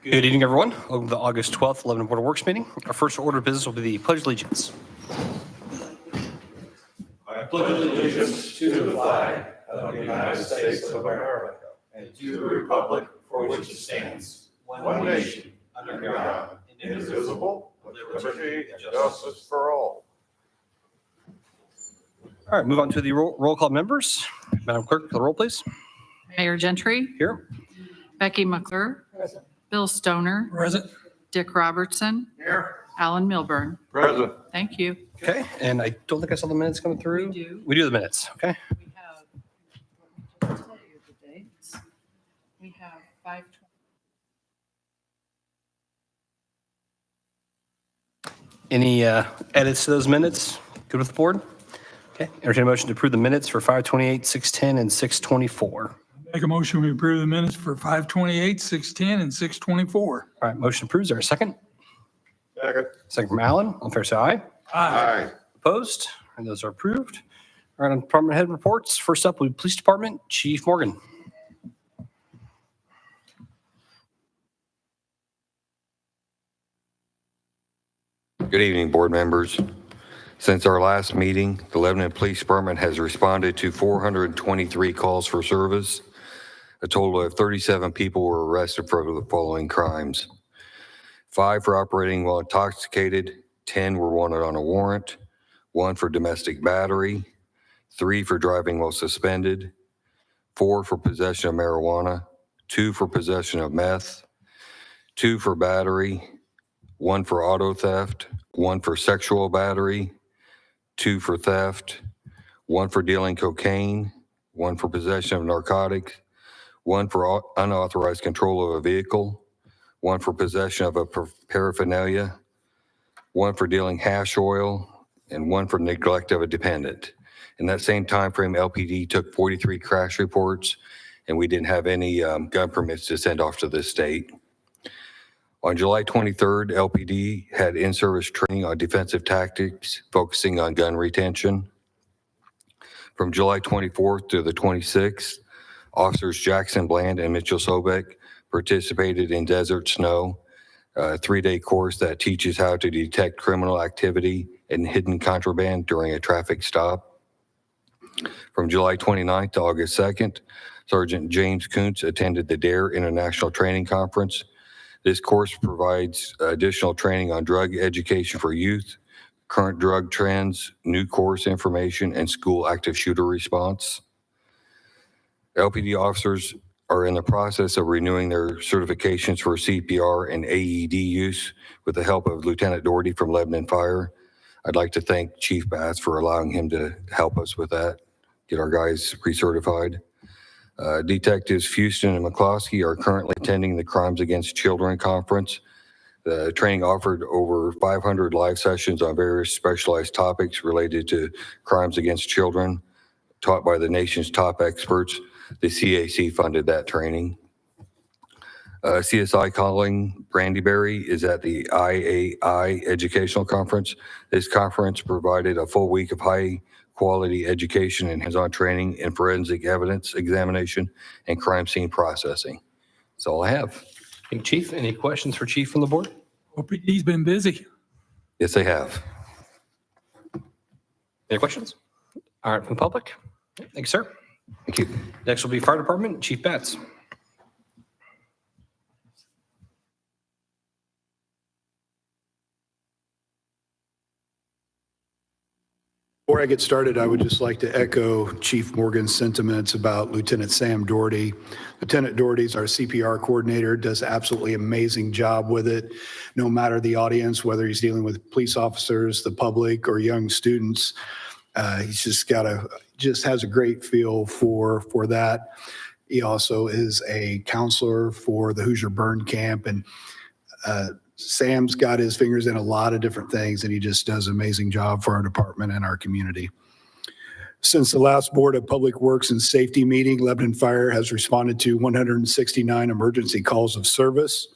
Good evening, everyone. Welcome to the August 12th, Lebanon Board of Works meeting. Our first order of business will be the Pledge of Allegiance. I pledge allegiance to the flag of the United States of America and to the republic for which it stands, one nation, under God, indivisible, with liberty and justice for all. All right, move on to the roll call members. Madam Clerk, the roll, please. Mayor Gentry. Here. Becky McClure. Present. Bill Stoner. Present. Dick Robertson. Here. Alan Milburn. Present. Thank you. Okay, and I don't think I saw the minutes coming through. We do the minutes, okay? We have, let me just tell you the dates. We have 5/20. Any edits to those minutes? Good with the board? Okay, entertain a motion to approve the minutes for 5/28, 6/10, and 6/24. Make a motion to approve the minutes for 5/28, 6/10, and 6/24. All right, motion approved. Is there a second? Second. Second from Alan. All fair say aye. Aye. Opposed? And those are approved. All right, on department head reports. First up will be Police Department, Chief Morgan. Good evening, board members. Since our last meeting, the Lebanon Police Department has responded to 423 calls for service. A total of 37 people were arrested for the following crimes: 5 for operating while intoxicated, 10 were wanted on a warrant, 1 for domestic battery, 3 for driving while suspended, 4 for possession of marijuana, 2 for possession of meth, 2 for battery, 1 for auto theft, 1 for sexual battery, 2 for theft, 1 for dealing cocaine, 1 for possession of narcotics, 1 for unauthorized control of a vehicle, 1 for possession of a paraphernalia, 1 for dealing hash oil, and 1 for neglect of a dependent. In that same time frame, LPD took 43 crash reports, and we didn't have any gun permits to send off to the state. On July 23rd, LPD had in-service training on defensive tactics, focusing on gun retention. From July 24th to the 26th, Officers Jackson Bland and Mitchell Sobek participated in Desert Snow, a 3-day course that teaches how to detect criminal activity and hidden contraband during a traffic stop. From July 29th to August 2nd, Sergeant James Kuntz attended the DARE International Training Conference. This course provides additional training on drug education for youth, current drug trends, new course information, and school active shooter response. LPD officers are in the process of renewing their certifications for CPR and AED use with the help of Lieutenant Doherty from Lebanon Fire. I'd like to thank Chief Bass for allowing him to help us with that, get our guys recertified. Detectives Houston and McCloskey are currently attending the Crimes Against Children conference. The training offered over 500 live sessions on various specialized topics related to crimes against children, taught by the nation's top experts. The CAC funded that training. CSI Calling Brandyberry is at the IAI Educational Conference. This conference provided a full week of high-quality education and hands-on training in forensic evidence examination and crime scene processing. That's all I have. Thank you, Chief. Any questions for Chief from the board? OPD's been busy. Yes, they have. Any questions? All right, from the public? Thank you, sir. Thank you. Next will be Fire Department, Chief Batts. Before I get started, I would just like to echo Chief Morgan's sentiments about Lieutenant Sam Doherty. Lieutenant Doherty is our CPR coordinator, does absolutely amazing job with it. No matter the audience, whether he's dealing with police officers, the public, or young students, he's just has a great feel for that. He also is a counselor for the Hoosier Burn Camp, and Sam's got his fingers in a lot of different things, and he just does an amazing job for our department and our community. Since the last Board of Public Works and Safety meeting, Lebanon Fire has responded to 169 emergency calls of service,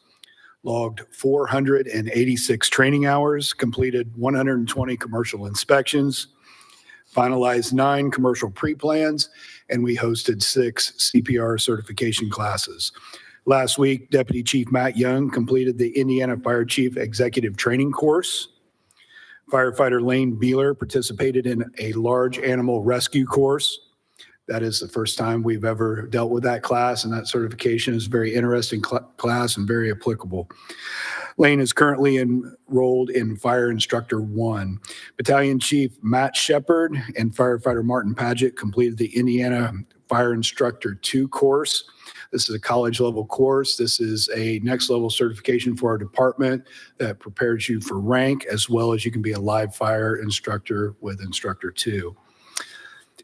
logged 486 training hours, completed 120 commercial inspections, finalized 9 commercial pre-plans, and we hosted 6 CPR certification classes. Last week, Deputy Chief Matt Young completed the Indiana Fire Chief Executive Training Course. Firefighter Lane Beeler participated in a large animal rescue course. That is the first time we've ever dealt with that class, and that certification is a very interesting class and very applicable. Lane is currently enrolled in Fire Instructor 1. Battalion Chief Matt Shepard and Firefighter Martin Paget completed the Indiana Fire Instructor 2 course. This is a college-level course. This is a next-level certification for our department that prepares you for rank, as well as you can be a live fire instructor with Instructor 2.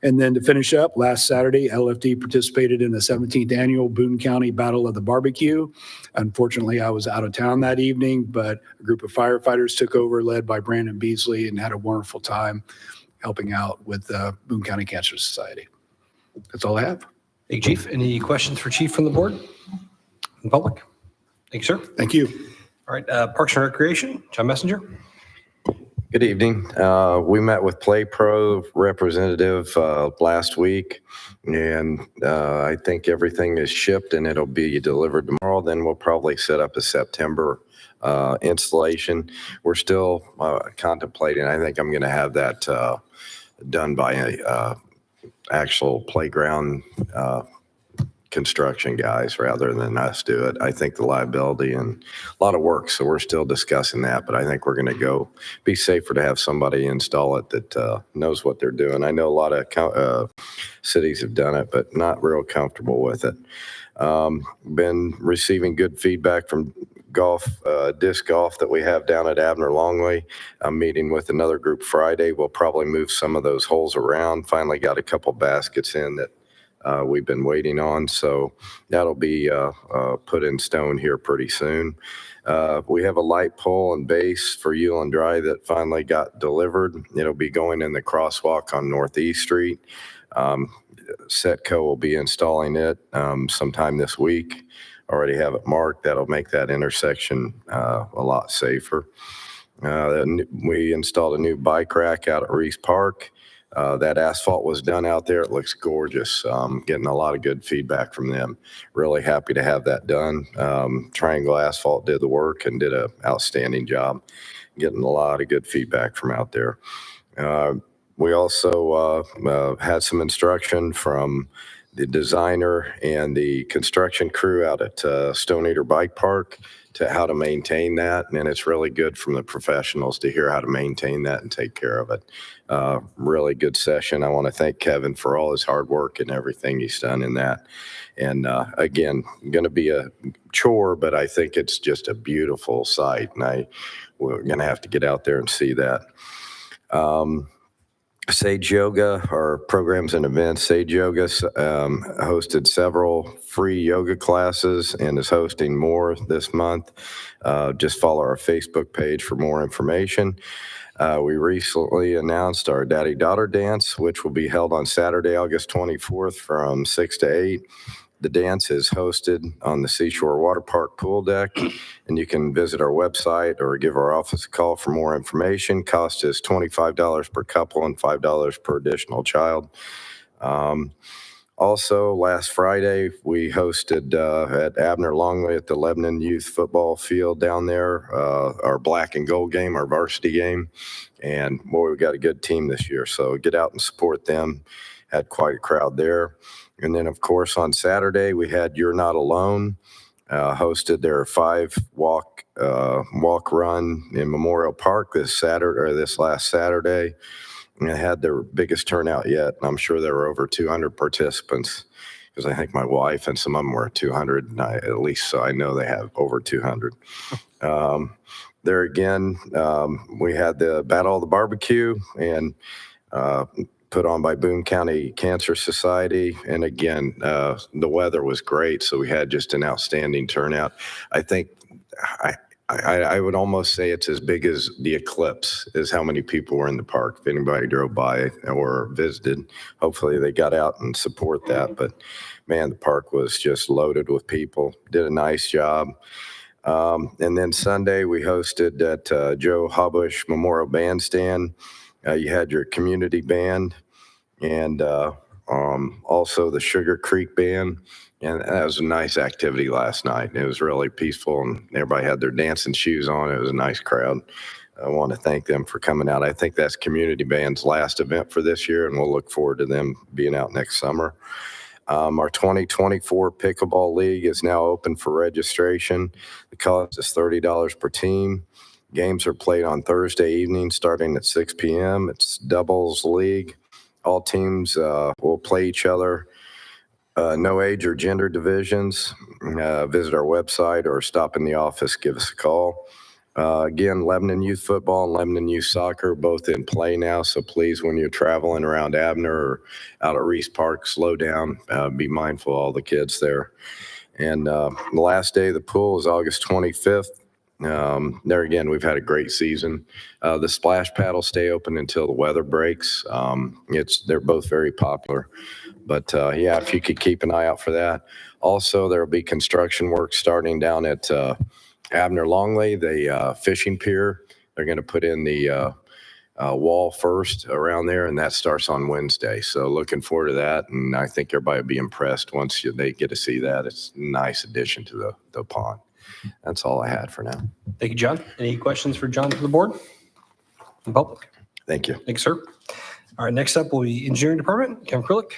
And then to finish up, last Saturday, LFD participated in the 17th Annual Boone County Battle of the Barbecue. Unfortunately, I was out of town that evening, but a group of firefighters took over, led by Brandon Beasley, and had a wonderful time helping out with Boone County Cancer Society. That's all I have. Thank you, Chief. Any questions for Chief from the board and public? Thank you, sir. Thank you. All right, Parks and Recreation, John Messenger. Good evening. We met with Play Pro representative last week, and I think everything is shipped and it'll be delivered tomorrow. Then we'll probably set up a September installation. We're still contemplating. I think I'm going to have that done by a actual playground construction guys rather than us do it. I think the liability and a lot of work, so we're still discussing that, but I think we're going to go be safer to have somebody install it that knows what they're doing. I know a lot of cities have done it, but not real comfortable with it. Been receiving good feedback from disc golf that we have down at Abner Longley. I'm meeting with another group Friday. We'll probably move some of those holes around. Finally got a couple baskets in that we've been waiting on, so that'll be put in stone here pretty soon. We have a light pole and base for Yule and Dry that finally got delivered. It'll be going in the crosswalk on Northeast Street. Setco will be installing it sometime this week. Already have it marked. That'll make that intersection a lot safer. We installed a new bike rack out at Reese Park. That asphalt was done out there. It looks gorgeous. Getting a lot of good feedback from them. Really happy to have that done. Triangle Asphalt did the work and did an outstanding job. Getting a lot of good feedback from out there. We also had some instruction from the designer and the construction crew out at Stone Eater Bike Park to how to maintain that. And it's really good from the professionals to hear how to maintain that and take care of it. Really good session. I want to thank Kevin for all his hard work and everything he's done in that. And again, going to be a chore, but I think it's just a beautiful sight. And we're going to have to get out there and see that. Sage Yoga, our programs and events. Sage Yoga hosted several free yoga classes and is hosting more this month. Just follow our Facebook page for more information. We recently announced our Daddy-Daughter Dance, which will be held on Saturday, August 24th from 6 to 8. The dance is hosted on the Seashore Water Park pool deck, and you can visit our website or give our office a call for more information. Cost is $25 per couple and $5 per additional child. Also, last Friday, we hosted at Abner Longley at the Lebanon Youth Football Field down there, our black and gold game, our varsity game. And boy, we got a good team this year, so get out and support them. Had quite a crowd there. And then, of course, on Saturday, we had You're Not Alone, hosted their 5 walk run in Memorial Park this last Saturday. And it had their biggest turnout yet. And I'm sure there were over 200 participants because I think my wife and some of them were 200. And at least so I know they have over 200. There again, we had the Battle of the Barbecue and put on by Boone County Cancer Society. And again, the weather was great, so we had just an outstanding turnout. I think I would almost say it's as big as the eclipse is how many people were in the park. If anybody drove by or visited, hopefully they got out and support that. But man, the park was just loaded with people. Did a nice job. And then Sunday we hosted at Joe Habush Memorial Bandstand. You had your community band, and Also the Sugar Creek Band. And that was a nice activity last night. It was really peaceful and everybody had their dancing shoes on. It was a nice crowd. I want to thank them for coming out. I think that's Community Band's last event for this year, and we'll look forward to them being out next summer. Our 2024 Pickleball League is now open for registration. The cost is $30 per team. Games are played on Thursday evening starting at 6 p.m. It's doubles league. All teams will play each other. No age or gender divisions. Visit our website or stop in the office, give us a call. Again, Lebanon Youth Football and Lebanon Youth Soccer both in play now, so please, when you're traveling around Abner or out at Reese Park, slow down, be mindful of all the kids there. And the last day of the pool is August 25th. There again, we've had a great season. The splash paddles stay open until the weather breaks. They're both very popular. But yeah, if you could keep an eye out for that. Also, there will be construction work starting down at Abner Longley, the fishing pier. They're going to put in the wall first around there, and that starts on Wednesday. So looking forward to that, and I think everybody will be impressed once they get to see that. It's a nice addition to the pond. That's all I had for now. Thank you, John. Any questions for John from the board? The public? Thank you. Thanks, sir. All right, next up will be Engineering Department, Kevin Krillick.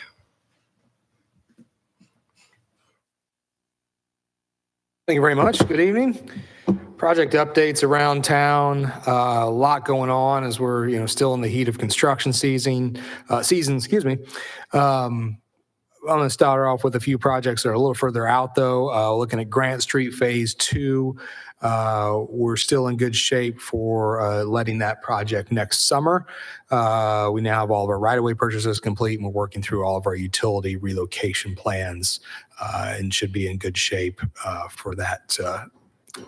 Thank you very much. Good evening. Project updates around town. A lot going on as we're still in the heat of construction season. Excuse me. I'm going to start off with a few projects that are a little further out, though. Looking at Grant Street Phase 2, we're still in good shape for letting that project next summer. We now have all of our right-of-way purchases complete, and we're working through all of our utility relocation plans and should be in good shape for that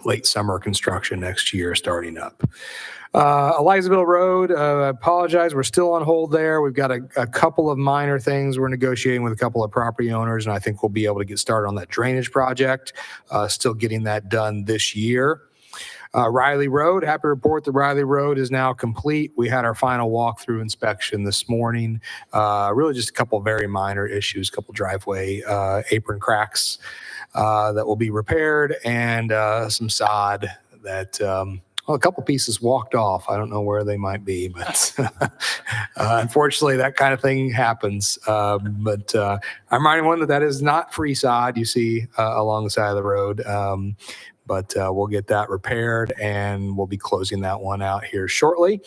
late summer construction next year starting up. Elizabeth Road, I apologize. We're still on hold there. We've got a couple of minor things. We're negotiating with a couple of property owners, and I think we'll be able to get started on that drainage project, still getting that done this year. Riley Road, happy to report the Riley Road is now complete. We had our final walkthrough inspection this morning. Really just a couple of very minor issues, a couple driveway apron cracks that will be repaired, and some sod that a couple pieces walked off. I don't know where they might be, but unfortunately, that kind of thing happens. But I'm reminding one that is not free sod you see along the side of the road. But we'll get that repaired, and we'll be closing that one out here shortly.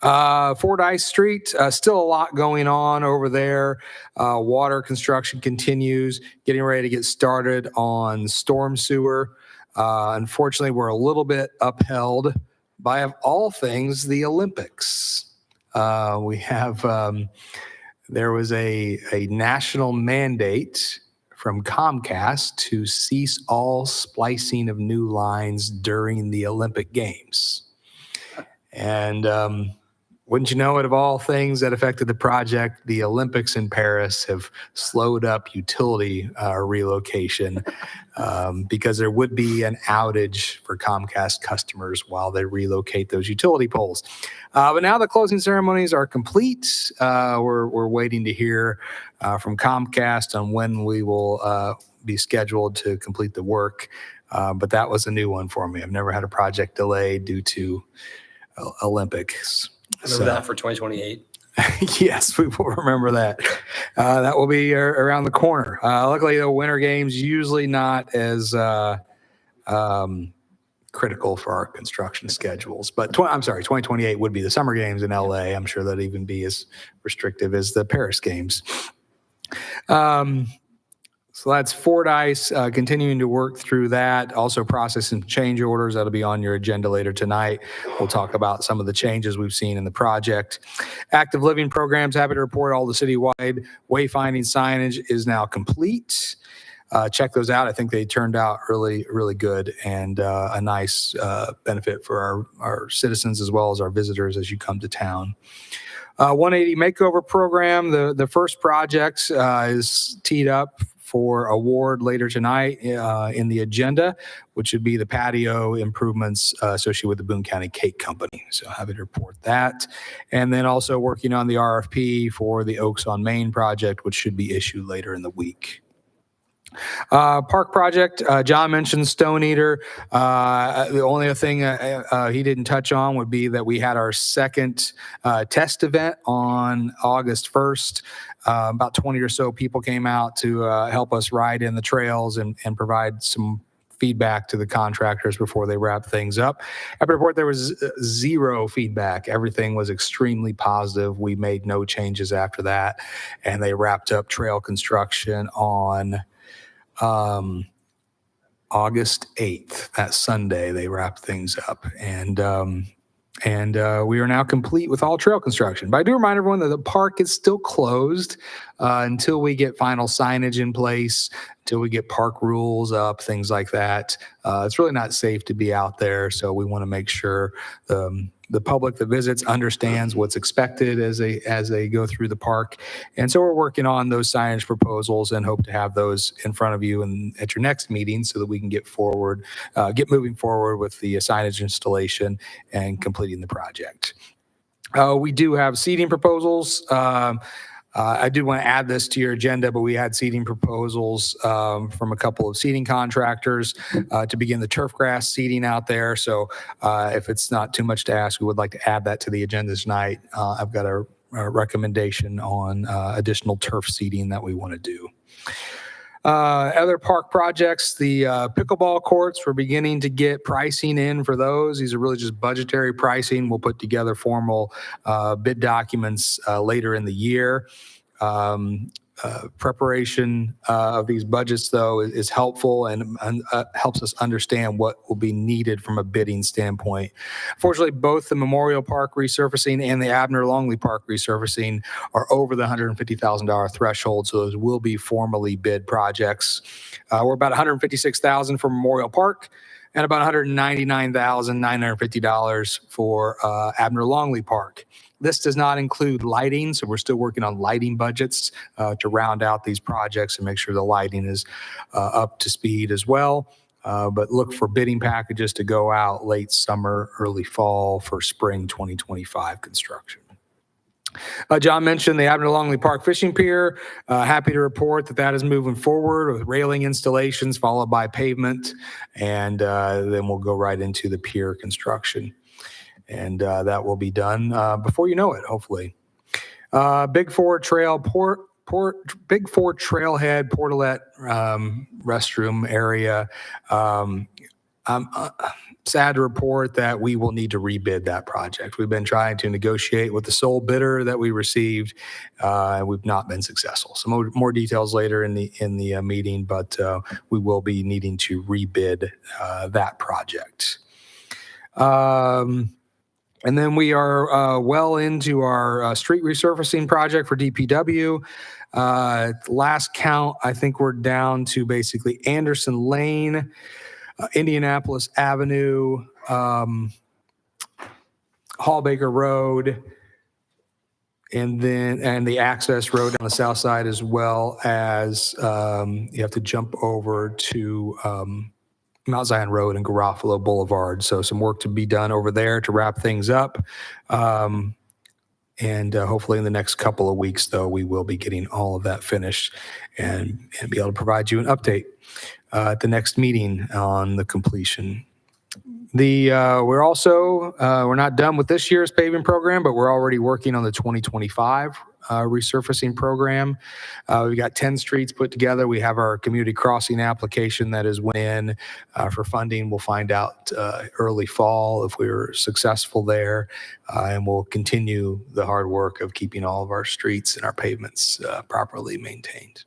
Fordyce Street, still a lot going on over there. Water construction continues, getting ready to get started on storm sewer. Unfortunately, we're a little bit upheld by, of all things, the Olympics. We have, there was a national mandate from Comcast to cease all splicing of new lines during the Olympic Games. And wouldn't you know it, of all things that affected the project, the Olympics in Paris have slowed up utility relocation because there would be an outage for Comcast customers while they relocate those utility poles. But now the closing ceremonies are complete. We're waiting to hear from Comcast on when we will be scheduled to complete the work. But that was a new one for me. I've never had a project delayed due to Olympics. Remember that for 2028. Yes, we will remember that. That will be around the corner. Luckily, the Winter Games usually not as critical for our construction schedules. But 2028 would be the Summer Games in LA. I'm sure that'd even be as restrictive as the Paris Games. So that's Fordyce, continuing to work through that. Also processing change orders. That'll be on your agenda later tonight. We'll talk about some of the changes we've seen in the project. Active living programs, happy to report all the citywide wayfinding signage is now complete. Check those out. I think they turned out really, really good and a nice benefit for our citizens as well as our visitors as you come to town. 180 makeover program. The first project is teed up for award later tonight in the agenda, which would be the patio improvements associated with the Boone County Cake Company. So happy to report that. And then also working on the RFP for the Oaks on Main project, which should be issued later in the week. Park project, John mentioned Stone Eater. The only other thing he didn't touch on would be that we had our second test event on August 1st. About 20 or so people came out to help us ride in the trails and provide some feedback to the contractors before they wrap things up. Happy to report there was zero feedback. Everything was extremely positive. We made no changes after that, and they wrapped up trail construction on August 8th, that Sunday. They wrapped things up, and we are now complete with all trail construction. But I do remind everyone that the park is still closed until we get final signage in place, until we get park rules up, things like that. It's really not safe to be out there, so we want to make sure the public that visits understands what's expected as they go through the park. And so we're working on those signage proposals and hope to have those in front of you and at your next meeting so that we can get moving forward with the signage installation and completing the project. We do have seating proposals. I did want to add this to your agenda, but we had seating proposals from a couple of seating contractors to begin the turf grass seating out there. So if it's not too much to ask, we would like to add that to the agenda tonight. I've got a recommendation on additional turf seating that we want to do. Other park projects, the pickleball courts, we're beginning to get pricing in for those. These are really just budgetary pricing. We'll put together formal bid documents later in the year. Preparation of these budgets, though, is helpful and helps us understand what will be needed from a bidding standpoint. Fortunately, both the Memorial Park resurfacing and the Abner Longley Park resurfacing are over the $150,000 threshold, so those will be formally bid projects. We're about $156,000 for Memorial Park and about $199,950 for Abner Longley Park. This does not include lighting, so we're still working on lighting budgets to round out these projects and make sure the lighting is up to speed as well. But look for bidding packages to go out late summer, early fall for spring 2025 construction. John mentioned the Abner Longley Park Fishing Pier. Happy to report that is moving forward with railing installations followed by pavement, and then we'll go right into the pier construction. And that will be done before you know it, hopefully. Big Four Trailhead Portalet restroom area. I'm sad to report that we will need to rebid that project. We've been trying to negotiate with the sole bidder that we received, and we've not been successful. Some more details later in the meeting, but we will be needing to rebid that project. And then we are well into our street resurfacing project for DPW. Last count, I think we're down to basically Anderson Lane, Indianapolis Avenue, Hallbaker Road, and the access road on the south side, as well as you have to jump over to Mount Zion Road and Garofalo Boulevard. So some work to be done over there to wrap things up. And hopefully in the next couple of weeks, though, we will be getting all of that finished and be able to provide you an update at the next meeting on the completion. We're not done with this year's paving program, but we're already working on the 2025 resurfacing program. We've got 10 streets put together. We have our community crossing application that is went in for funding. We'll find out early fall if we were successful there, and we'll continue the hard work of keeping all of our streets and our pavements properly maintained.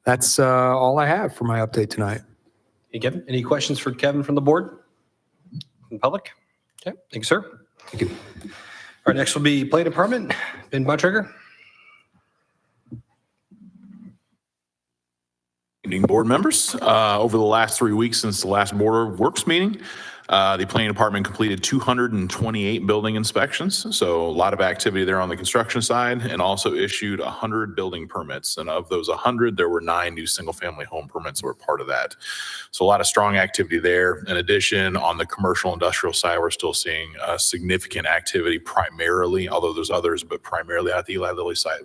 That's all I have for my update tonight. Hey, Kevin, any questions for Kevin from the board? From the public? Okay, thank you, sir. Thank you. All right, next will be Play Department. Ben Bontrager. Evening, board members. Over the last 3 weeks since the last Board of Works meeting, The planning department completed 228 building inspections, so a lot of activity there on the construction side, and also issued 100 building permits. And of those 100, there were 9 new single-family home permits that were part of that. So a lot of strong activity there. In addition, on the commercial industrial side, we're still seeing significant activity primarily, although there's others, but primarily at the Eli Lilly site.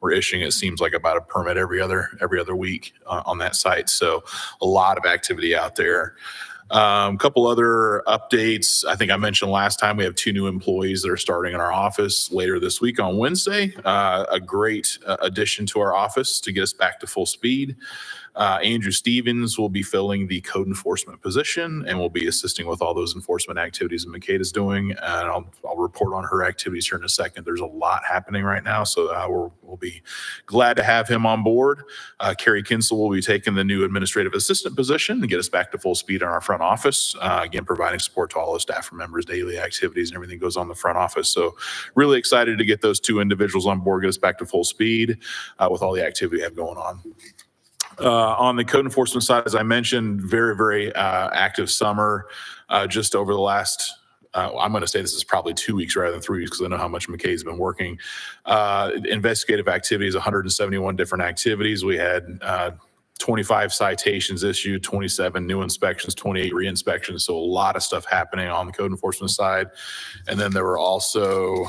We're issuing, it seems like, about a permit every other week on that site. So a lot of activity out there. A couple other updates. I think I mentioned last time we have 2 new employees that are starting in our office later this week on Wednesday. A great addition to our office to get us back to full speed. Andrew Stevens will be filling the code enforcement position and will be assisting with all those enforcement activities that McCade is doing. And I'll report on her activities here in a second. There's a lot happening right now, so we'll be glad to have him on board. Carrie Kinsel will be taking the new administrative assistant position to get us back to full speed in our front office. Again, providing support to all the staff members, daily activities, and everything goes on the front office. So really excited to get those 2 individuals on board, get us back to full speed with all the activity we have going on. On the code enforcement side, as I mentioned, very, very active summer. Just over the last, I'm going to say this is probably 2 weeks rather than 3 weeks because I know how much McKay's been working. Investigative activities, 171 different activities. We had 25 citations issued, 27 new inspections, 28 re-inspections. So a lot of stuff happening on the code enforcement side. And then there were also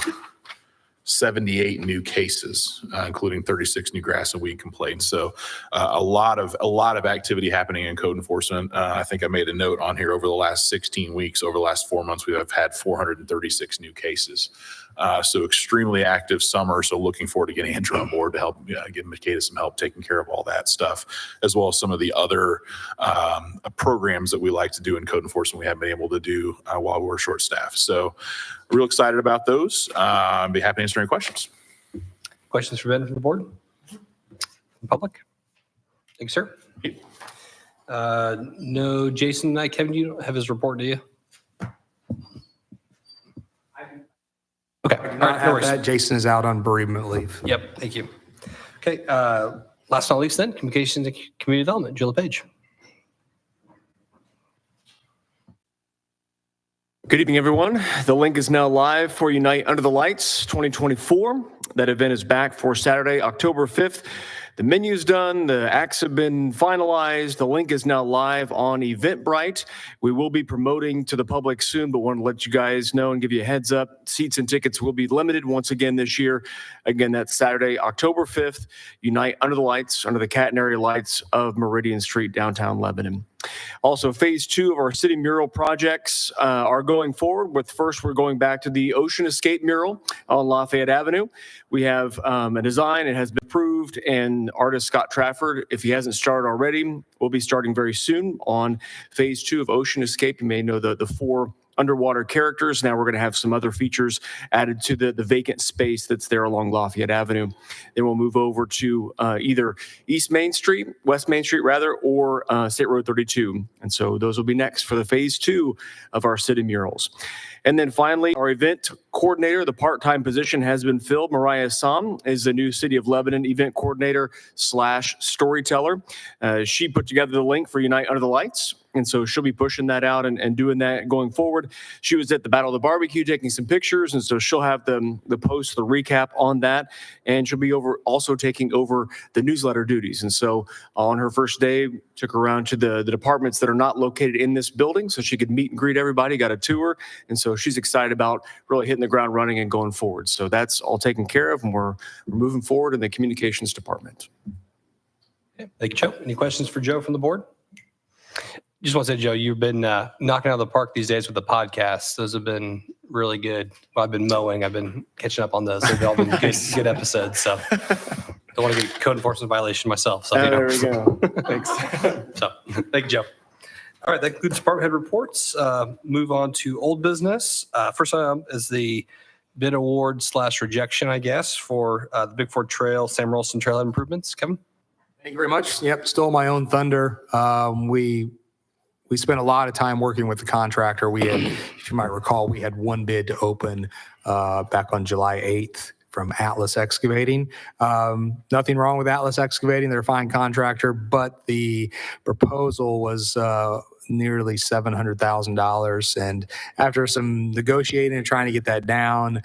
78 new cases, including 36 new grass and weed complaints. So a lot of activity happening in code enforcement. I think I made a note on here over the last 16 weeks, over the last 4 months, we have had 436 new cases. So extremely active summer. So looking forward to getting Andrew on board to help give Makeda some help taking care of all that stuff, as well as some of the other programs that we like to do in code enforcement we haven't been able to do while we're short staffed. So real excited about those. I'd be happy to answer any questions. Questions for Ben from the board? From public? Thanks, sir. No, Jason, Kevin, you don't have his report, do you? Okay. All right, no worries. Jason is out on bereavement leave. Yep, thank you. Okay, last but not least then, communications and community development, Jill LePage. Good evening, everyone. The link is now live for Unite Under the Lights 2024. That event is back for Saturday, October 5th. The menu's done, the acts have been finalized. The link is now live on Eventbrite. We will be promoting to the public soon, but want to let you guys know and give you a heads up. Seats and tickets will be limited once again this year. Again, that's Saturday, October 5th. Unite Under the Lights, under the catenary lights of Meridian Street, downtown Lebanon. Also, phase 2 of our city mural projects are going forward. With first, we're going back to the Ocean Escape mural on Lafayette Avenue. We have a design. It has been approved, and artist Scott Trafford, if he hasn't started already, will be starting very soon on phase 2 of Ocean Escape. You may know the 4 underwater characters. Now we're going to have some other features added to the vacant space that's there along Lafayette Avenue. Then we'll move over to either West Main Street rather, or State Road 32. And so those will be next for the phase 2 of our city murals. And then finally, our event coordinator, the part-time position has been filled. Mariah Sam is the new City of Lebanon event coordinator / storyteller. She put together the link for Unite Under the Lights. And so she'll be pushing that out and doing that going forward. She was at the Battle of the Barbecue taking some pictures. And so she'll have the post, the recap on that. And she'll be also taking over the newsletter duties. And so on her first day, took her around to the departments that are not located in this building so she could meet and greet everybody, got a tour. And so she's excited about really hitting the ground running and going forward. So that's all taken care of, and we're moving forward in the communications department. Okay, thank you, Joe. Any questions for Joe from the board? Just want to say, Joe, you've been knocking out of the park these days with the podcasts. Those have been really good. Well, I've been mowing. I've been catching up on those. They've all been good episodes. So don't want to get a code enforcement violation myself. So, There we go. Thanks. So thank you, Joe. All right, that concludes department head reports. Move on to old business. First item is the bid award / rejection, I guess, for the Big Ford Trail, Sam Rolston Trail improvements. Kevin? Thank you very much. Yep, stole my own thunder. We spent a lot of time working with the contractor. We had, if you might recall, we had one bid to open back on July 8th from Atlas Excavating. Nothing wrong with Atlas Excavating. They're a fine contractor, but the proposal was nearly $700,000. And after some negotiating and trying to get that down,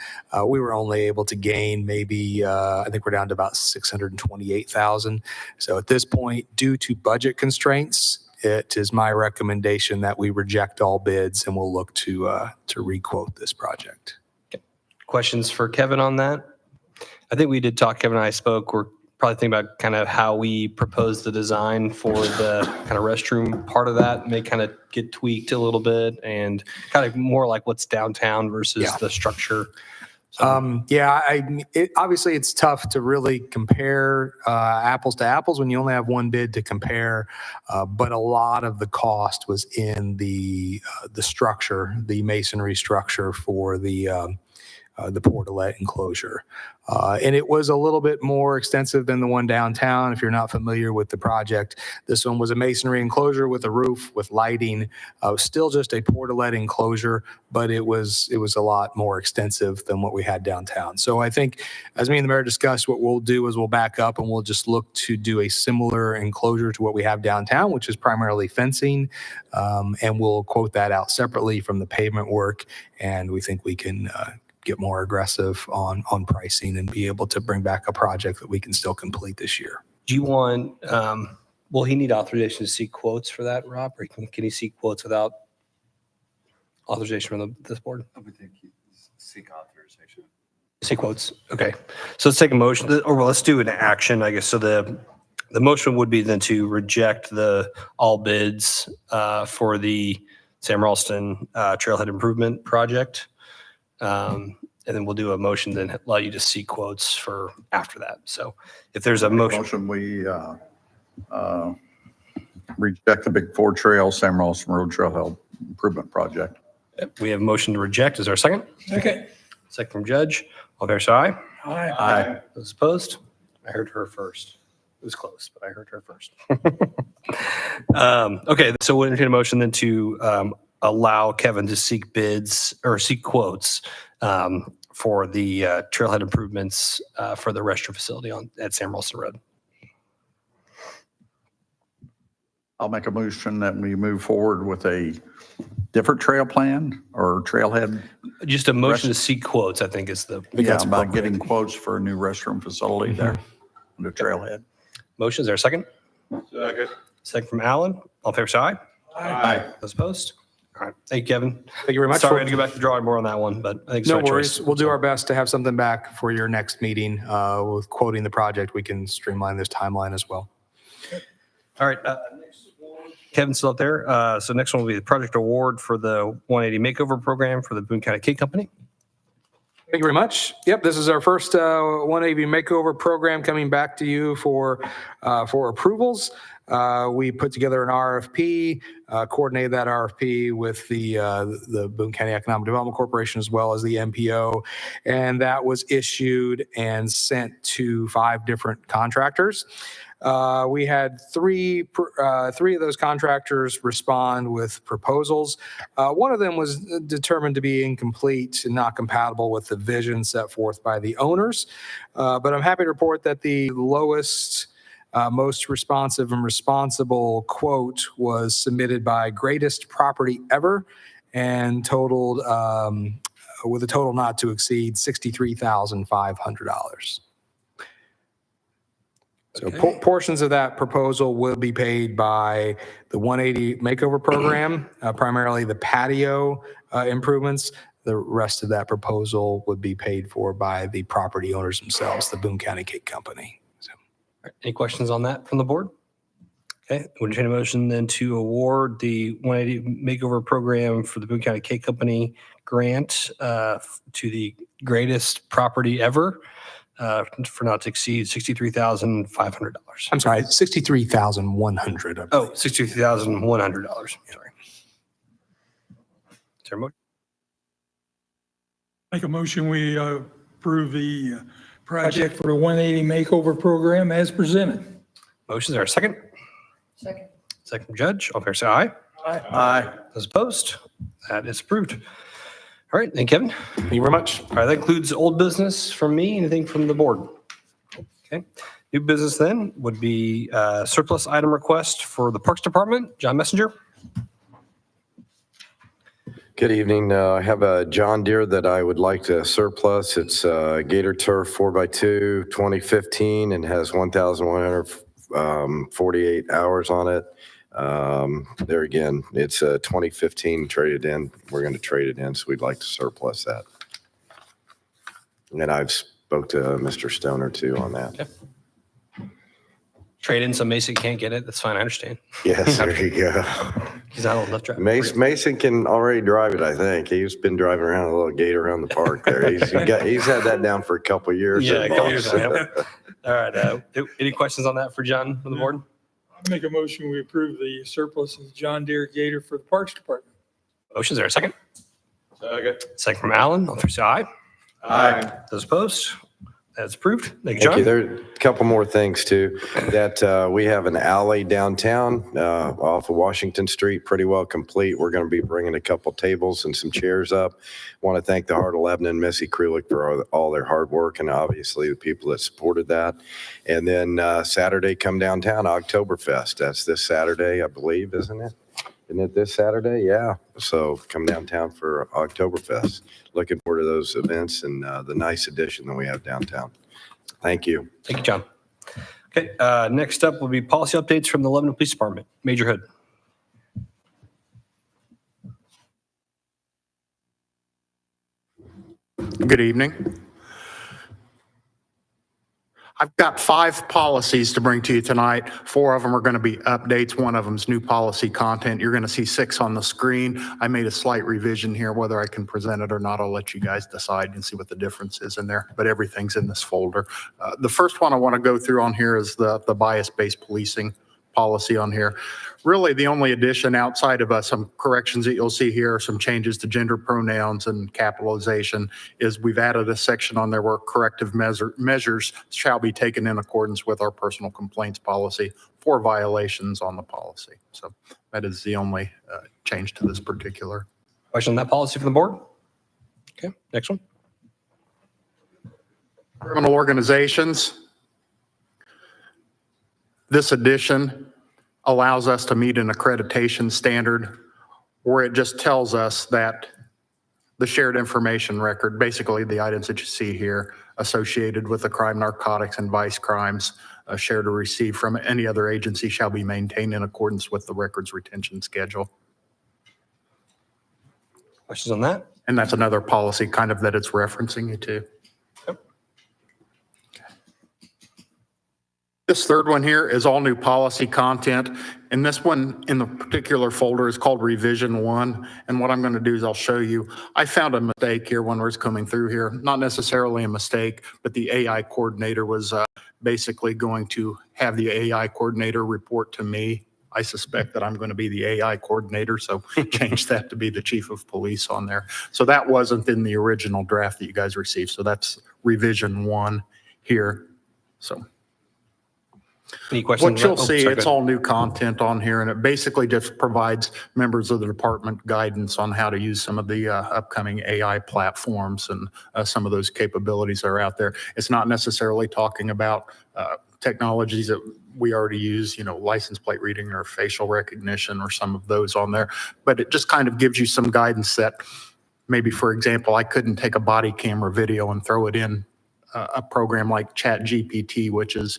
we were only able to gain maybe, I think we're down to about 628,000. So at this point, due to budget constraints, it is my recommendation that we reject all bids and we'll look to requote this project. Questions for Kevin on that? I think we did talk, Kevin and I spoke, we're probably thinking about kind of how we propose the design for the kind of restroom part of that may kind of get tweaked a little bit and kind of more like what's downtown versus Yeah. the structure. So, Obviously it's tough to really compare apples to apples when you only have one bid to compare, but a lot of the cost was in the structure, the masonry structure for the portalet enclosure. And it was a little bit more extensive than the one downtown. If you're not familiar with the project, this one was a masonry enclosure with a roof, with lighting, still just a portalet enclosure, but it was a lot more extensive than what we had downtown. So I think as me and the mayor discussed, what we'll do is we'll back up and we'll just look to do a similar enclosure to what we have downtown, which is primarily fencing. And we'll quote that out separately from the pavement work. And we think we can get more aggressive on pricing and be able to bring back a project that we can still complete this year. do you want, will he need authorization to seek quotes for that, Rob? Or can he seek quotes without authorization from this board? I would think you seek authorization. Seek quotes. Okay. So let's take a motion, or well, let's do an action, I guess. So the motion would be then to reject all bids for the Sam Ralston Trailhead Improvement Project. And then we'll do a motion, then allow you to seek quotes for after that. So if there's a motion. We reject the Big Four Trail, Sam Ralston Road Trailhead Improvement Project. We have a motion to reject. Is there a second? Second. Second from Judge. All fair side? Aye. Aye. Those opposed? I heard her first. It was close, but I heard her first. Okay, so we'll entertain a motion then to allow Kevin to seek bids or seek quotes for the trailhead improvements for the restroom facility at Sam Ralston Road. I'll make a motion that we move forward with a different trail plan or trailhead. Just a motion to seek quotes, I think is the. Yeah, about getting quotes for a new restroom facility there on the trailhead. Motion, is there a second? Second. Second from Alan. All fair side? Aye. Those opposed? All right. Thank you, Kevin. Thank you very much. Sorry, I had to go back to the drawing board on that one, but I think it's the No right choice. worries. We'll do our best to have something back for your next meeting with quoting the project. We can streamline this timeline as well. All right. Kevin's still up there. So next one will be the project award for the 180 makeover program for the Boone County Cake Company. Thank you very much. Yep, this is our first 180 makeover program coming back to you for approvals. We put together an RFP, coordinated that RFP with the Boone County Economic Development Corporation as well as the MPO, and that was issued and sent to 5 different contractors. We had three of those contractors respond with proposals. One of them was determined to be incomplete and not compatible with the vision set forth by the owners. But I'm happy to report that the lowest, most responsive and responsible quote was submitted by Greatest Property Ever and totaled with a total not to exceed $63,500. So portions of that proposal will be paid by the 180 makeover program, primarily the patio improvements. The rest of that proposal would be paid for by the property owners themselves, the Boone County Cake Company. So. All right, any questions on that from the board? Okay, would entertain a motion then to award the 180 makeover program for the Boone County Cake Company grant to the Greatest Property Ever for not to exceed $63,500. I'm sorry, $63,100. Oh, $63,100. Sorry. Is there a motion? Make a motion, we approve the project for the 180 makeover program as presented. Motion, is there a second? Second. Second from Judge. All fair say aye. Aye. Those opposed? That is approved. All right, and Kevin? Thank you very much. All right, that includes old business from me. Anything from the board? Okay. New business then would be surplus item request for the Parks Department. John Messenger? Good evening. I have a John Deere that I would like to surplus. It's Gator Turf 4x2 2015 and has 1,148 hours on it. There again, it's a 2015 traded in. We're going to trade it in, so we'd like to surplus that. And I've spoke to Mr. Stoner too on that. Okay. Trade in so Mason can't get it. That's fine. I understand. Yes, there you go. He's not old enough to drive. Mason can already drive it, I think. He's been driving around a little Gator around the park there. He's had that down for a couple of years. Yeah, a couple years ago. Yep. All right. Any questions on that for John from the board? I make a motion, we approve the surplus of John Deere Gator for the Parks Department. Motion's there a second? Second. Second from Alan. All three say aye. Aye. Those opposed? That's approved. Thank you, Thank you. John. There are a couple more things too, that we have an alley downtown off of Washington Street, pretty well complete. We're going to be bringing a couple tables and some chairs up. Want to thank the Heart of Lebanon, Missy Krulik for all their hard work and obviously the people that supported that. And then Saturday, come downtown, Oktoberfest. That's this Saturday, I believe, isn't it? Isn't it this Saturday? Yeah. So come downtown for Oktoberfest. Looking forward to those events and the nice addition that we have downtown. Thank you. Thank you, John. Okay, next up will be policy updates from the Lebanon Police Department. Major Hood. Good evening. I've got 5 policies to bring to you tonight. 4 of them are going to be updates. 1 of them is new policy content. You're going to see 6 on the screen. I made a slight revision here. Whether I can present it or not, I'll let you guys decide and see what the difference is in there. But everything's in this folder. The first one I want to go through on here is the bias-based policing policy on here. Really, the only addition outside of some corrections that you'll see here, some changes to gender pronouns and capitalization, is we've added a section on there where corrective measures shall be taken in accordance with our personal complaints policy for violations on the policy. So that is the only change to this particular. Question on that policy from the board? Okay, next one. Criminal organizations. This addition allows us to meet an accreditation standard where it just tells us that the shared information record, basically the items that you see here associated with the crime, narcotics, and vice crimes, shared or received from any other agency shall be maintained in accordance with the records retention schedule. Questions on that? And that's another policy kind of that it's referencing you to. This third one here is all new policy content. And this one in the particular folder is called Revision 1. And what I'm going to do is I'll show you. I found a mistake here when I was coming through here. Not necessarily a mistake, but the AI coordinator was basically going to have the AI coordinator report to me. I suspect that I'm going to be the AI coordinator, so change that to be the chief of police on there. So that wasn't in the original draft that you guys received. So that's Revision 1 here. So. Any questions? What you'll see, it's all new content on here, and it basically just provides members of the department guidance on how to use some of the upcoming AI platforms and some of those capabilities that are out there. It's not necessarily talking about technologies that we already use, license plate reading or facial recognition or some of those on there, but it just kind of gives you some guidance that maybe, for example, I couldn't take a body camera video and throw it in a program like ChatGPT, which is,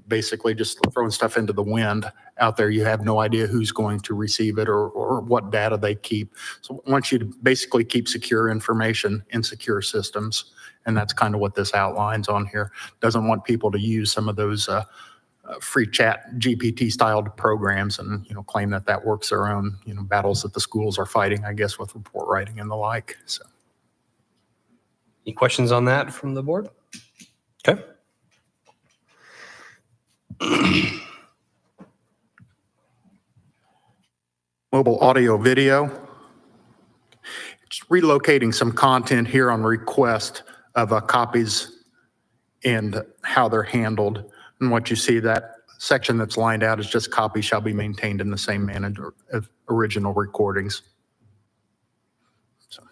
basically just throwing stuff into the wind out there. You have no idea who's going to receive it or what data they keep. So I want you to basically keep secure information in secure systems. And that's kind of what this outlines on here. Doesn't want people to use some of those free ChatGPT styled programs and, claim that works their own, battles that the schools are fighting, I guess, with report writing and the like. So. Any questions on that from the board? Okay. Mobile audio video. It's relocating some content here on request of copies and how they're handled. And what you see, that section that's lined out is just copies shall be maintained in the same manner of original recordings. So.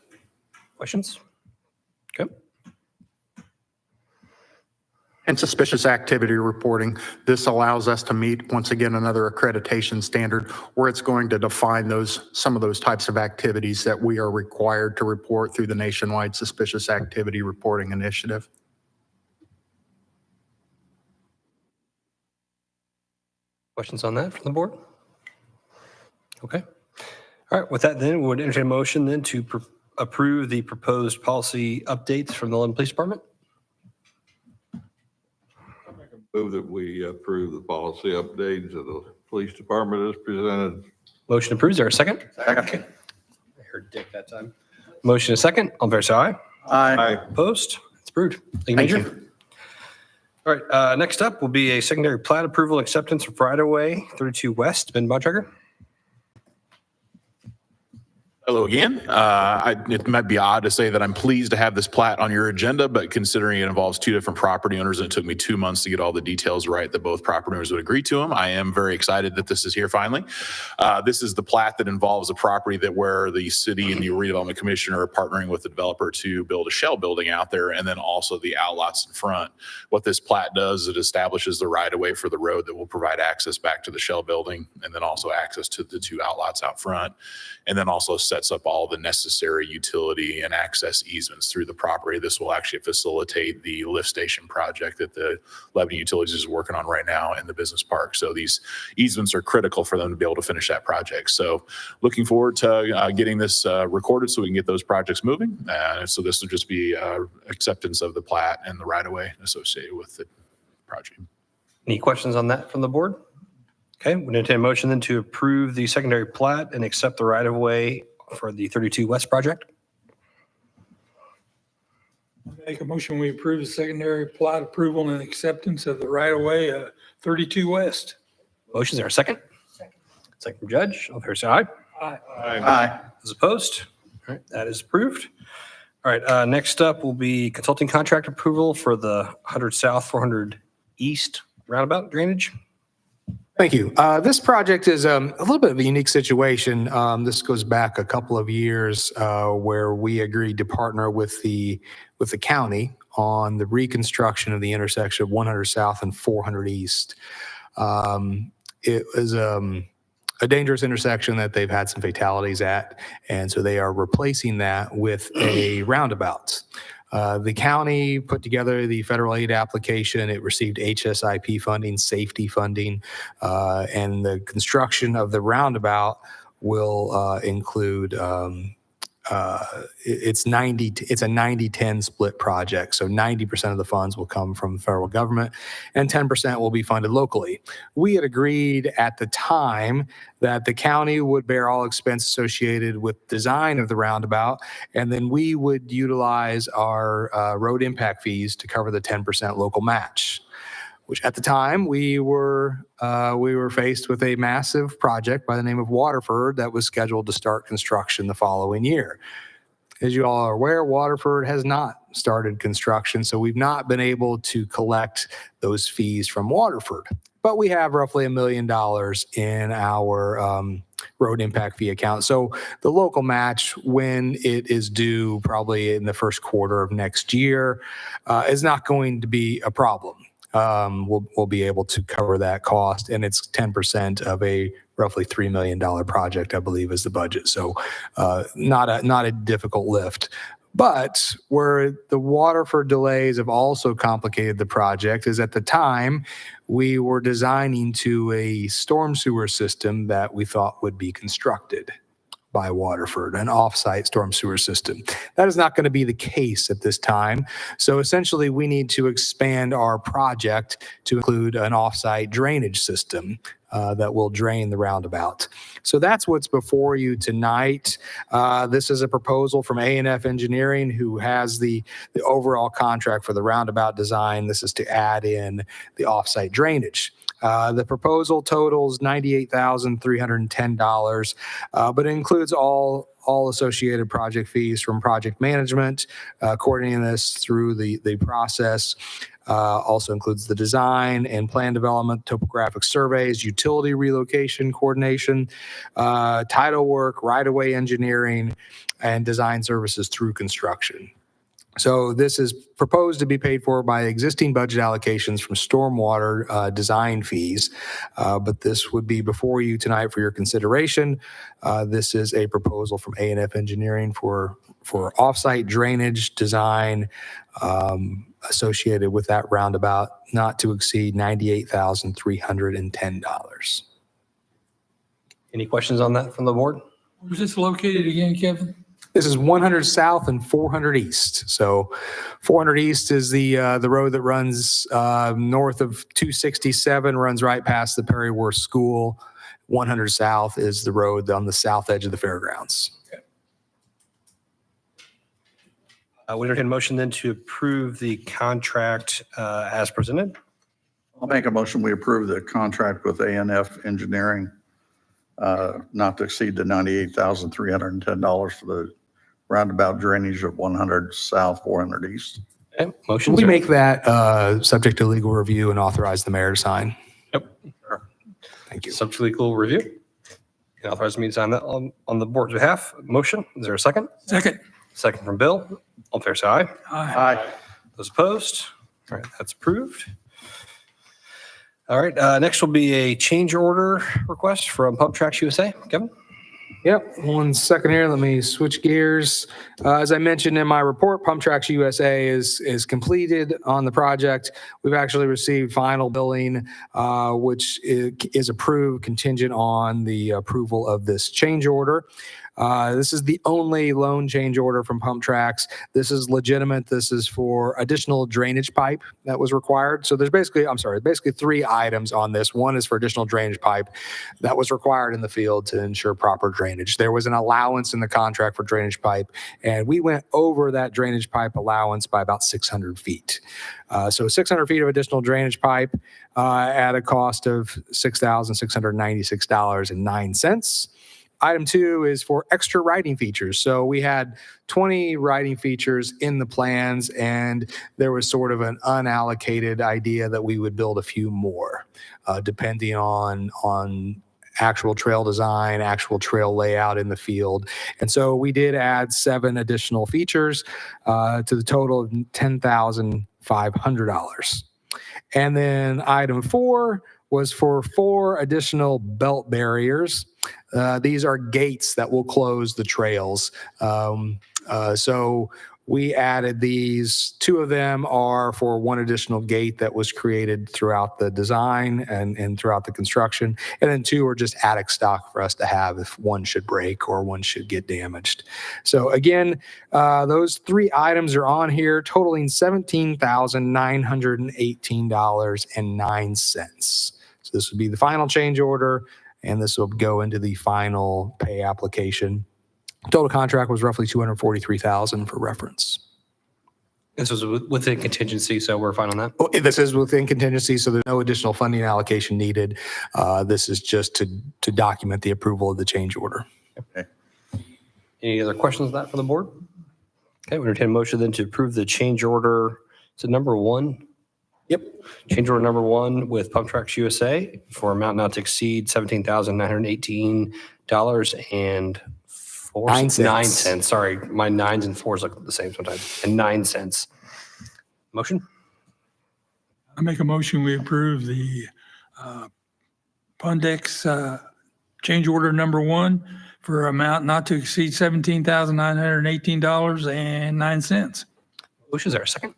Questions? Okay. And suspicious activity reporting. This allows us to meet, once again, another accreditation standard where it's going to define some of those types of activities that we are required to report through the nationwide suspicious activity reporting initiative. Questions on that from the board? Okay. All right, with that then, we would entertain a motion then to approve the proposed policy updates from the Lebanon Police Department. Move that we approve the policy updates of the police department as presented. Motion approved. Is there a second? Second. I heard Dick that time. Motion a second. All in favor, say aye. Aye. Opposed? It's approved. Thank you, Thank Major. you. All right, next up will be a secondary plat approval and acceptance of right-of-way 32 West. Ben Bontrager. Hello again. It might be odd to say that I'm pleased to have this plat on your agenda, but considering it involves two different property owners and it took me 2 months to get all the details right that both property owners would agree to them, I am very excited that this is here finally. This is the plat that involves a property that where the city and the redevelopment commissioner are partnering with the developer to build a shell building out there and then also the outlots in front. What this plat does is it establishes the right of way for the road that will provide access back to the shell building and then also access to the two outlots out front. And then also sets up all the necessary utility and access easements through the property. This will actually facilitate the lift station project that the Lebanon Utilities is working on right now in the business park. So these easements are critical for them to be able to finish that project. So looking forward to getting this recorded so we can get those projects moving. So this will just be acceptance of the plat and the right-of-way associated with the project. Any questions on that from the board? Okay, we entertain a motion then to approve the secondary plat and accept the right-of-way for the 32 West project. Make a motion, we approve the secondary plat approval and acceptance of the right-of-way 32 West. Motion, is there a second? Second from Judge. All fair say aye. Aye. Aye. Those opposed? All right, that is approved. All right, next up will be consulting contract approval for the 100 South, 400 East roundabout drainage. Thank you. This project is a little bit of a unique situation. This goes back a couple of years where we agreed to partner with the county on the reconstruction of the intersection of 100 South and 400 East. It was a dangerous intersection that they've had some fatalities at, and so they are replacing that with a roundabout. The county put together the federal aid application. It received HSIP funding, safety funding, and the construction of the roundabout will include it's a 90-10 split project. So 90% of the funds will come from the federal government and 10% will be funded locally. We had agreed at the time that the county would bear all expense associated with design of the roundabout, and then we would utilize our road impact fees to cover the 10% local match. Which at the time we were faced with a massive project by the name of Waterford that was scheduled to start construction the following year. As you all are aware, Waterford has not started construction, so we've not been able to collect those fees from Waterford. But we have roughly $1 million in our road impact fee account. So the local match, when it is due probably in the first quarter of next year, is not going to be a problem. We'll be able to cover that cost, and it's 10% of a roughly $3 million project, I believe, is the budget. So not a difficult lift. But where the Waterford delays have also complicated the project is at the time we were designing to a storm sewer system that we thought would be constructed by Waterford, an off-site storm sewer system. That is not going to be the case at this time. So essentially, we need to expand our project to include an off-site drainage system that will drain the roundabout. So that's what's before you tonight. This is a proposal from A&F Engineering, who has the overall contract for the roundabout design. This is to add in the off-site drainage. The proposal totals $98,310, but it includes all associated project fees from project management, coordinating this through the process. Also includes the design and plan development, topographic surveys, utility relocation coordination, title work, right-of-way engineering, and design services through construction. So this is proposed to be paid for by existing budget allocations from stormwater design fees. But this would be before you tonight for your consideration. This is a proposal from A&F Engineering for offsite drainage design associated with that roundabout, not to exceed $98,310. Any questions on that from the board? Where's this located again, Kevin? This is 100 South and 400 East. So 400 East is the road that runs north of 267, runs right past the Perry Worth School. 100 South is the road on the south edge of the fairgrounds. We entertain a motion then to approve the contract as presented. I'll make a motion, we approve the contract with A&F Engineering, not to exceed the $98,310 for the roundabout drainage of 100 South, 400 East. Okay, motion. We make that subject to legal review and authorize the mayor to sign. Yep. Thank you. Subject to legal review. And authorize me to sign that on the board's behalf. Motion. Is there a second? Second. Second from Bill. All in favor, say aye. Aye. Those opposed? All right, that's approved. All right, next will be a change order request from Pump Tracks USA. Kevin? Yep, 1 second here. Let me switch gears. As I mentioned in my report, Pump Tracks USA is completed on the project. We've actually received final billing, which is approved contingent on the approval of this change order. This is the only loan change order from Pump Tracks. This is legitimate. This is for additional drainage pipe that was required. So there's basically 3 items on this. One is for additional drainage pipe that was required in the field to ensure proper drainage. There was an allowance in the contract for drainage pipe, and we went over that drainage pipe allowance by about 600 feet. So 600 feet of additional drainage pipe at a cost of $6,696.09. Item 2 is for extra riding features. So we had 20 riding features in the plans, and there was sort of an unallocated idea that we would build a few more, depending on actual trail design, actual trail layout in the field. And so we did add 7 additional features to the total of $10,500. And then item 4 was for 4 additional belt barriers. These are gates that will close the trails. So we added these. 2 of them are for 1 additional gate that was created throughout the design and throughout the construction. And then 2 are just attic stock for us to have if one should break or one should get damaged. So again, those 3 items are on here, totaling $17,918.09. So this would be the final change order, and this will go into the final pay application. Total contract was roughly $243,000 for reference. This was within contingency, so we're fine on that. Oh, this is within contingency, so there's no additional funding allocation needed. This is just to document the approval of the change order. Okay. Any other questions on that from the board? Okay, we entertain a motion then to approve the change order. Is it number 1? Yep. Change order number 1 with Pump Tracks USA for amount not to exceed $17,918.09. Sorry, my 9s and 4s look the same sometimes. And 9 cents. Motion? I make a motion, we approve the Pundex change order number 1 for amount not to exceed $17,918.09. Motion, is there a second?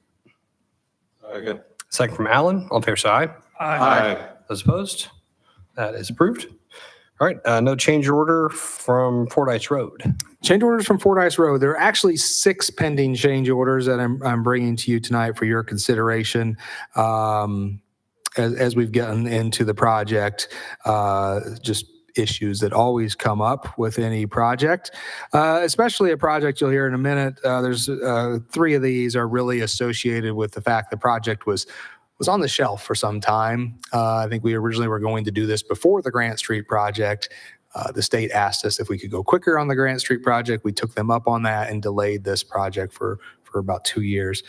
Second. Second from Alan. All in favor, say aye. Aye. Those opposed? That is approved. All right, no change order from Fordyce Road. Change orders from Fordyce Road. There are actually 6 pending change orders that I'm bringing to you tonight for your consideration. As we've gotten into the project, just issues that always come up with any project, especially a project you'll hear in a minute. There's 3 of these are really associated with the fact the project was on the shelf for some time. I think we originally were going to do this before the Grant Street project. The state asked us if we could go quicker on the Grant Street project. We took them up on that and delayed this project for about 2 years.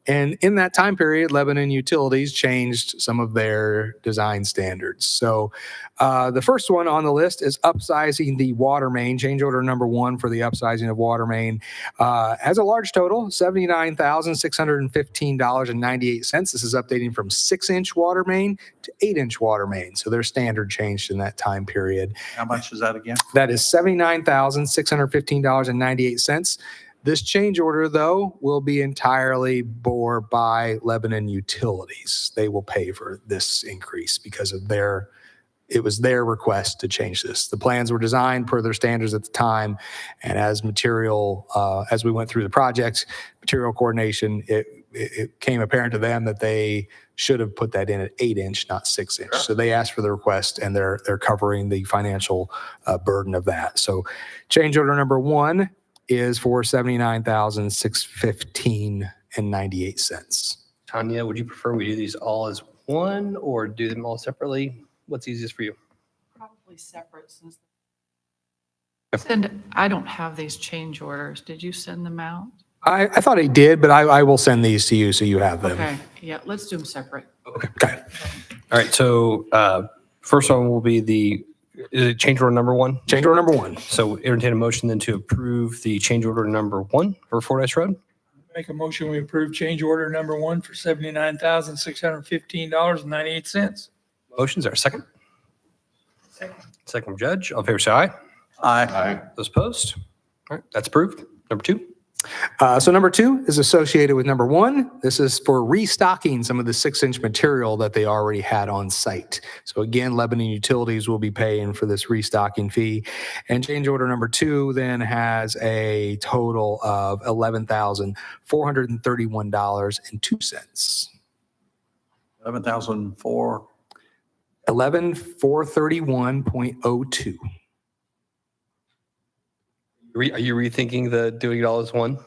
And in that time period, Lebanon Utilities changed some of their design standards. So the first one on the list is upsizing the water main. Change order number 1 for the upsizing of water main has a large total, $79,615.98. This is updating from 6-inch water main to 8-inch water main. So their standard changed in that time period. How much is that again? That is $79,615.98. This change order, though, will be entirely bore by Lebanon Utilities. They will pay for this increase because of it was their request to change this. The plans were designed per their standards at the time, and as we went through the project, material coordination, it became apparent to them that they should have put that in at 8-inch, not 6-inch. So they asked for the request, and they're covering the financial burden of that. So change order number 1 is for $79,615.98. Tanya, would you prefer we do these all as one or do them all separately? What's easiest for you? Probably separate since. I don't have these change orders. Did you send them out? I thought I did, but I will send these to you so you have them. Okay, yeah, let's do them separate. Okay. All right. So first one will be is it change order number 1? Change order number 1. So entertain a motion then to approve the change order number 1 for Fordyce Road. Make a motion, we approve change order number 1 for $79,615.98. Motions, there a second? Second from Judge. All in favor, say aye. Aye. Those opposed? All right, that's approved. Number 2. So number 2 is associated with number 1. This is for restocking some of the 6-inch material that they already had on site. So again, Lebanon Utilities will be paying for this restocking fee. And change order number 2 then has a total of $11,431.02. 11,004. 11,431.02. Are you rethinking the doing it all as one?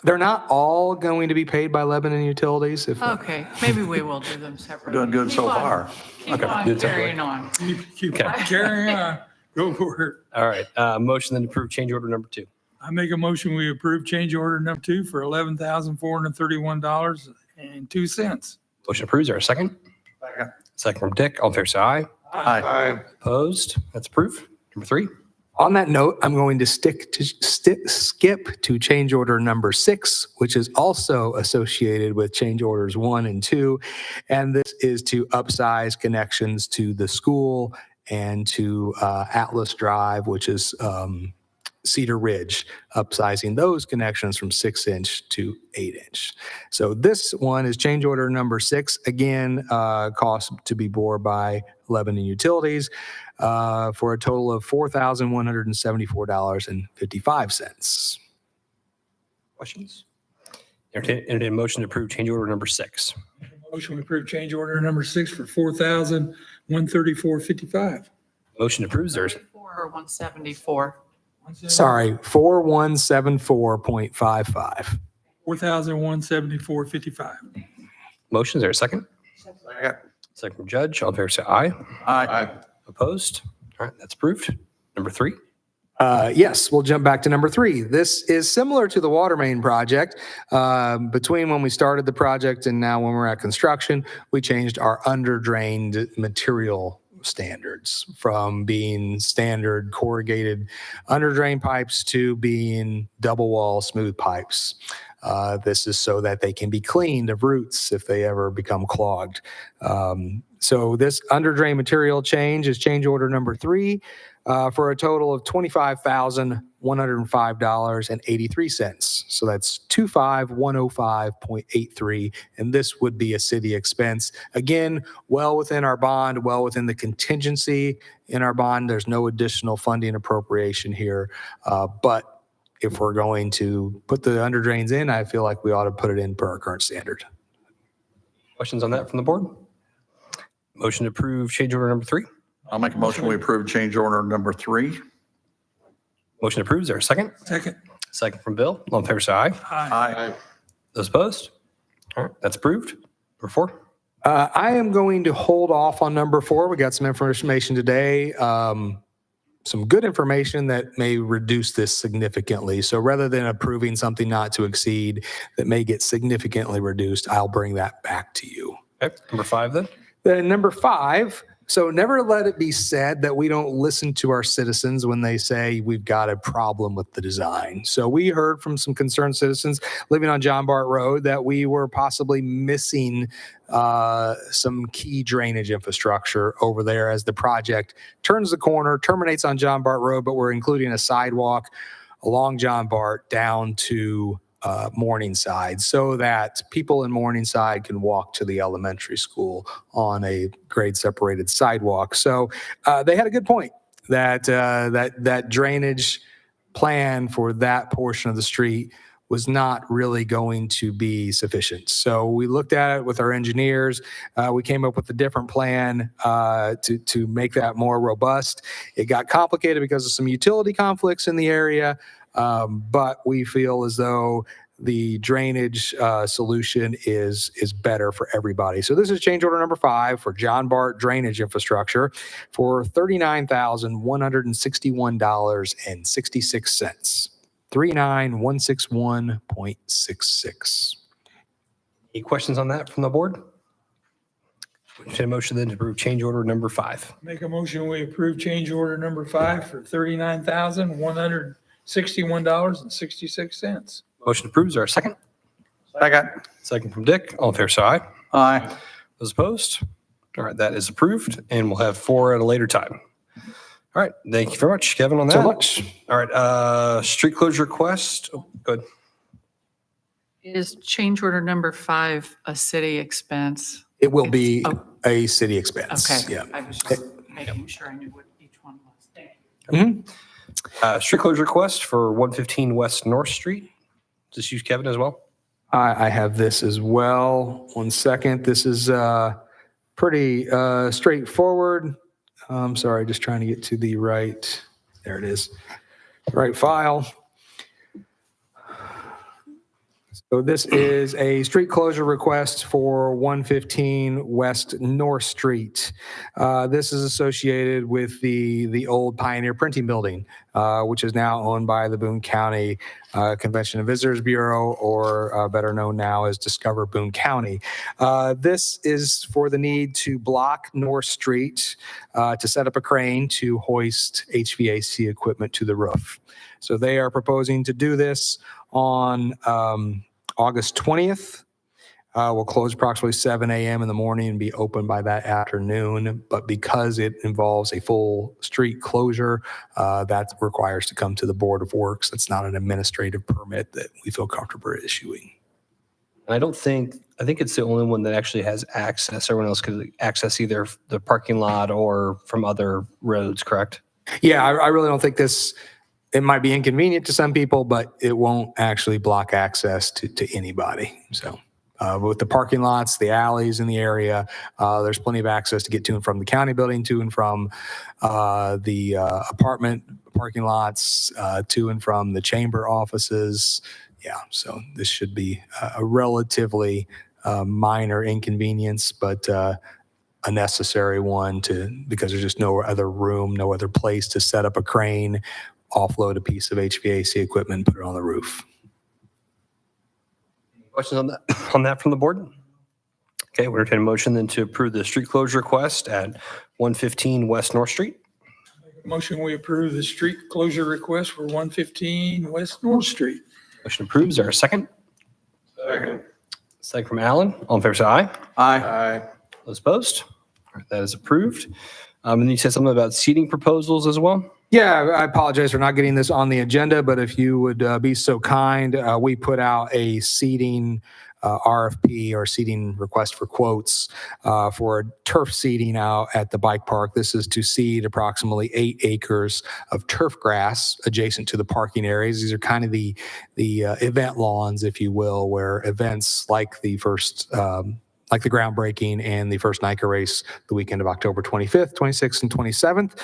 They're not all going to be paid by Lebanon Utilities. Okay, maybe we will do them separately. Doing good so Keep on- far. Keep Okay, on do it separately. carrying on. Keep Okay. carrying on. Go for it. All right. Motion then to approve change order number 2. I make a motion, we approve change order number 2 for $11,431.02. Motion approved. Is there a second? Second. Second from Dick. All in favor, say aye. Aye. Opposed? That's approved. Number 3. On that note, I'm going to skip to change order number 6, which is also associated with change orders 1 and 2. And this is to upsize connections to the school and to Atlas Drive, which is Cedar Ridge, upsizing those connections from 6-inch to 8-inch. So this one is change order number 6. Again, cost to be bore by Lebanon Utilities for a total of $4,174.55. Questions? Entertain a motion to approve change order number 6. Motion, we approve change order number 6 for $4,134.55. Motion approved. There's 4 or 174. Sorry, 4174.55. $4,174.55. motion. Is there a second? Second. Second from Judge. All in favor, say aye. Aye. Opposed? All right, that's approved. Number 3. Yes, we'll jump back to number 3. This is similar to the water main project. Between when we started the project and now when we're at construction, we changed our under-drained material standards from being standard corrugated under-drain pipes to being double wall smooth pipes. This is so that they can be cleaned of roots if they ever become clogged. So this under-drain material change is change order number 3 for a total of $25,105.83. So that's 25,105.83, and this would be a city expense. Again, well within our bond, well within the contingency in our bond. There's no additional funding appropriation here, but if we're going to put the under drains in, I feel like we ought to put it in per our current standard. Questions on that from the board? Motion to approve change order number 3. I'll make a motion, we approve change order number 3. Motion approved. Is there a second? Second. Second from Bill. All in favor, say aye. Aye. Those opposed? All right, that's approved. Number 4. I am going to hold off on number 4. We got some information today. some good information that may reduce this significantly. So rather than approving something not to exceed that may get significantly reduced, I'll bring that back to you. Okay, number 5 then. Then number 5, so never let it be said that we don't listen to our citizens when they say we've got a problem with the design. So we heard from some concerned citizens living on John Bart Road that we were possibly missing some key drainage infrastructure over there as the project turns the corner, terminates on John Bart Road, but we're including a sidewalk along John Bart down to Morningside so that people in Morningside can walk to the elementary school on a grade separated sidewalk. So they had a good point that that drainage plan for that portion of the street was not really going to be sufficient. So we looked at it with our engineers. We came up with a different plan to make that more robust. It got complicated because of some utility conflicts in the area. But we feel as though the drainage solution is better for everybody. So this is change order number 5 for John Bart drainage infrastructure for $39,161.66. 39161.66. Any questions on that from the board? Entertain a motion then to approve change order number 5. Make a motion, we approve change order number 5 for $39,161.66. Motion approved. Is there a second? Second. Second from Dick. All in favor, say aye. Aye. Those opposed? All right, that is approved, and we'll have 4 at a later time. All right, thank you very much, Kevin, on that. So much. All right, street closure request. Oh, good. Is change order number 5 a city expense? It will be Oh. a city expense. Okay. Yeah. I was just making sure I knew what each one was. Thank you. Street closure request for 115 West North Street. Is this you, Kevin, as well? I have this as well. One second. This is pretty straightforward. I'm sorry, just trying to get to the right. There it is. Right file. So this is a street closure request for 115 West North Street. This is associated with the old Pioneer Printing Building, which is now owned by the Boone County Convention and Visitors Bureau, or better known now as Discover Boone County. This is for the need to block North Street to set up a crane to hoist HVAC equipment to the roof. So they are proposing to do this on August 20th. Will close approximately 7 a.m. in the morning and be open by that afternoon. But because it involves a full street closure, that requires to come to the Board of Works. That's not an administrative permit that we feel comfortable issuing. I think it's the only one that actually has access. Everyone else could access either the parking lot or from other roads, correct? Yeah, I really don't think this, it might be inconvenient to some people, but it won't actually block access to anybody. So with the parking lots, the alleys in the area, there's plenty of access to get to and from the county building, to and from the apartment parking lots, to and from the chamber offices. Yeah, so this should be a relatively minor inconvenience, but a necessary one because there's just no other room, no other place to set up a crane, offload a piece of HVAC equipment, put it on the roof. Questions on that from the board? Okay, we're entertaining a motion then to approve the street closure request at 115 West North Street. Motion, we approve the street closure request for 115 West North Street. Motion approved. Is there a second? Second. Second from Alan. All in favor, say aye. Aye. Those opposed? All right, that is approved. And you said something about seating proposals as well? Yeah, I apologize for not getting this on the agenda, but if you would be so kind, we put out a seating RFP or seating request for quotes for turf seating out at the bike park. This is to seed approximately 8 acres of turf grass adjacent to the parking areas. These are kind of the event lawns, if you will, where events like the first like the groundbreaking and the first NICA race the weekend of October 25th, 26th, and 27th.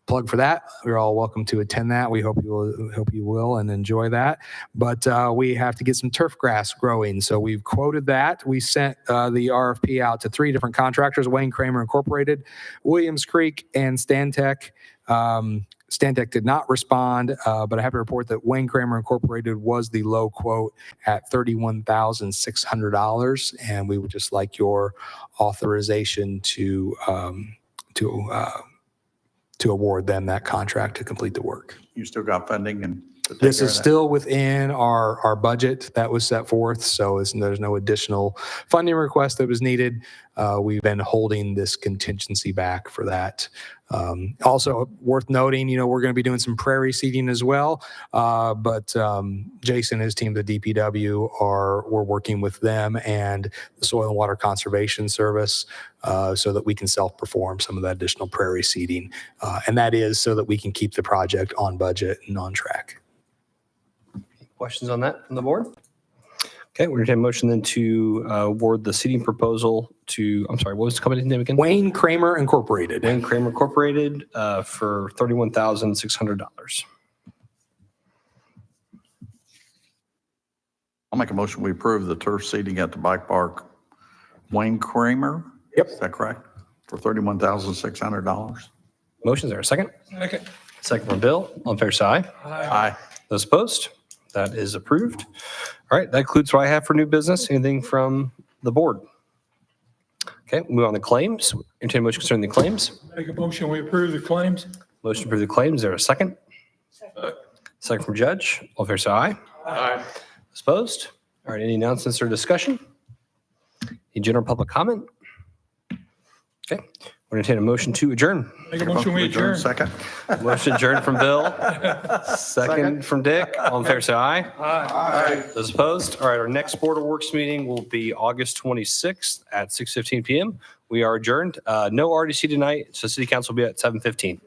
Plug for that. You're all welcome to attend that. We hope you will and enjoy that. But we have to get some turf grass growing. So we've quoted that. We sent the RFP out to 3 different contractors, Wayne Kramer Incorporated, Williams Creek, and Stantec. Stantec did not respond, but I have to report that Wayne Kramer Incorporated was the low quote at $31,600, and we would just like your authorization to award them that contract to complete the work. You still got funding and. to take This care is of that? still within our budget that was set forth, so there's no additional funding request that was needed. We've been holding this contingency back for that. Also worth noting, we're going to be doing some prairie seeding as well, but Jason and his team, the DPW, we're working with them and the Soil and Water Conservation Service so that we can self-perform some of that additional prairie seeding. And that is so that we can keep the project on budget and on track. Questions on that from the board? Okay, we're going to take a motion then to award the seating proposal to, I'm sorry, what was the company's name again? Wayne Kramer Incorporated. Wayne Kramer Incorporated for $31,600. I'll make a motion, we approve the turf seating at the bike park. Wayne Kramer? Yep. Is that correct? For $31,600? Motion, is there a second? Second. Second from Bill. All in favor, say aye. Aye. Those opposed? That is approved. All right, that concludes what I have for new business. Anything from the board? Okay, we'll move on to claims. Entertain a motion concerning the claims. Make a motion, we approve the claims. Motion to approve the claims. Is there a second? Second from Judge. All in favor, say aye. Aye. Those opposed? All right, any announcements or discussion? Any general public comment? Okay, we're entertain a motion to adjourn. Make a motion, we adjourn. Second? Motion adjourned from Bill. Second from Dick. All in favor, say aye. Aye. Those opposed? All right, our next Board of Works meeting will be August 26th at 6:15 PM. We are adjourned. No RDC tonight, so City Council will be at 7:15.